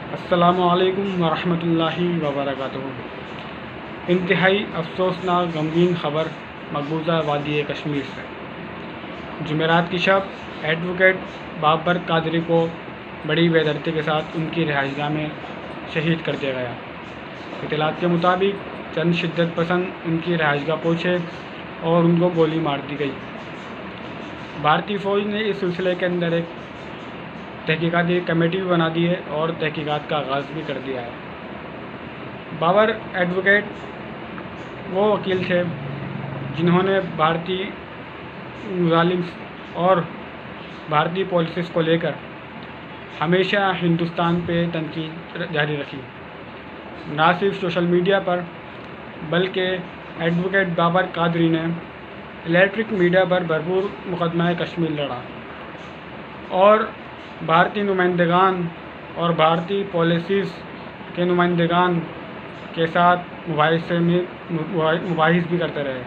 السلام علیکم ورحمۃ اللہ وبرکاتہ۔ انتہائی افسوسناک غمگین خبر مقبوضہ وادی کشمیر سے۔ جمعرات کی شب ایڈوکیٹ بابر قادری کو بڑی بے دردی کے ساتھ ان کی رہائش گاہ میں شہید کر دیا گیا۔ اطلاعات کے مطابق چند شدت پسند ان کی رہائش گاہ پہنچے اور ان کو گولی مار دی گئی۔ بھارتی فوج نے اس سلسلے کے اندر ایک تحقیقاتی کمیٹی بھی بنا دی ہے اور تحقیقات کا آغاز بھی کر دیا ہے۔ بابر ایڈوکیٹ وہ وکیل تھے جنہوں نے بھارتی مظالم اور بھارتی پالیسیز کو لے کر ہمیشہ ہندوستان پہ تنقید جاری رکھی، نہ صرف سوشل میڈیا پر بلکہ ایڈوکیٹ بابر قادری نے الیکٹرک میڈیا پر بھرپور مقدمہ کشمیر لڑا اور بھارتی نمائندگان اور بھارتی پالیسیز کے نمائندگان کے ساتھ مباحث بھی کرتے رہے،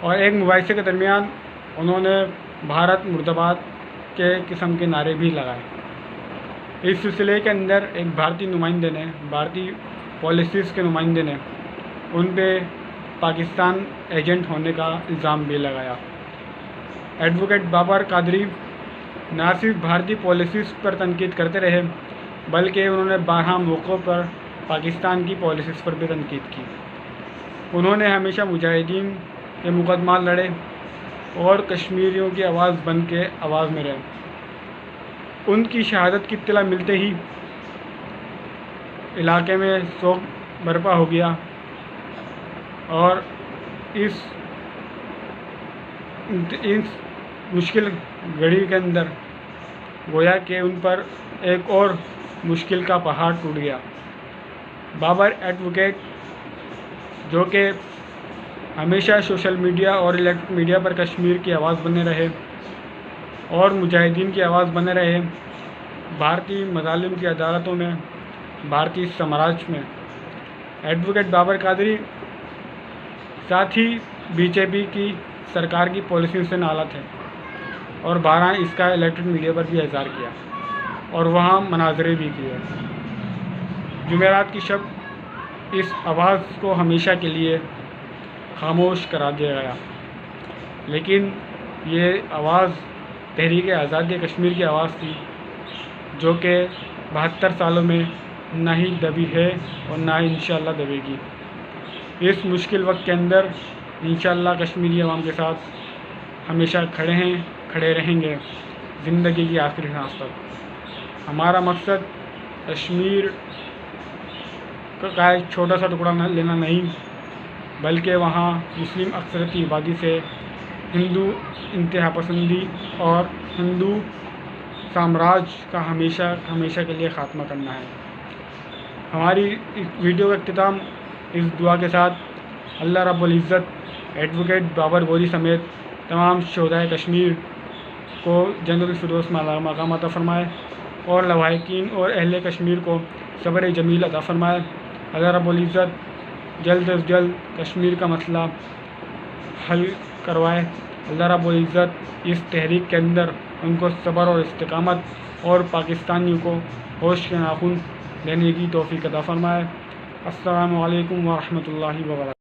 اور ایک مباحثے کے درمیان انہوں نے بھارت مرد آباد کے قسم کے نعرے بھی لگائے۔ اس سلسلے کے اندر ایک بھارتی نمائندے نے، بھارتی پالیسیز کے نمائندے نے ان پہ پاکستان ایجنٹ ہونے کا الزام بھی لگایا۔ ایڈوکیٹ بابر قادری نہ صرف بھارتی پالیسیز پر تنقید کرتے رہے بلکہ انہوں نے 12 موقعوں پر پاکستان کی پالیسیز پر بھی تنقید کی۔ انہوں نے ہمیشہ مجاہدین کے مقدمات لڑے اور کشمیریوں کی آواز بن کے آواز میں رہے۔ ان کی شہادت کی اطلاع ملتے ہی علاقے میں سوگ برپا ہو گیا اور اس مشکل گھڑی کے اندر گویا کہ ان پر ایک اور مشکل کا پہاڑ ٹوٹ گیا۔ بابر ایڈوکیٹ جو کہ ہمیشہ سوشل میڈیا اور الیکٹرک میڈیا پر کشمیر کی آواز بنے رہے اور مجاہدین کی آواز بنے رہے، بھارتی مظالم کی عدالتوں میں، بھارتی سامراج میں، ایڈوکیٹ بابر قادری ساتھ ہی BJP کی سرکار کی پالیسیوں سے نالاں تھے اور 12 اس کا الیکٹرک میڈیا پر بھی اظہار کیا اور وہاں مناظرے بھی کیے۔ جمعرات کی شب اس آواز کو ہمیشہ کے لیے خاموش کرا دیا گیا، لیکن یہ آواز تحریک آزادی کشمیر کی آواز تھی جو کہ 72 سالوں میں نہ ہی دبی ہے اور نہ ہی انشاءاللہ دبے گی۔ اس مشکل وقت کے اندر انشاءاللہ کشمیری عوام کے ساتھ ہمیشہ کھڑے ہیں، کھڑے رہیں گے زندگی کی آخری سانس تک۔ ہمارا مقصد کشمیر کا ایک چھوٹا سا ٹکڑا لینا نہیں بلکہ وہاں مسلم اکثریتی آبادی سے ہندو انتہا پسندی اور ہندو سامراج کا ہمیشہ کے لیے خاتمہ کرنا ہے۔ ہماری اس ویڈیو کا اختتام اس دعا کے ساتھ اللہ رب العزت ایڈوکیٹ بابر گوری سمیت تمام شہدائے کشمیر کو جنت الفردوس میں اعلیٰ مقام عطا فرمائے اور لواحقین اور اہل کشمیر کو صبر جمیل عطا فرمائے۔ اللہ رب العزت جلد از جلد کشمیر کا مسئلہ حل کروائے۔ اللہ رب العزت اس تحریک کے اندر ان کو صبر اور استقامت اور پاکستانیوں کو ہوش کے ناخن لینے کی توفیق عطا فرمائے۔ السلام علیکم ورحمۃ اللہ وبرکاتہ۔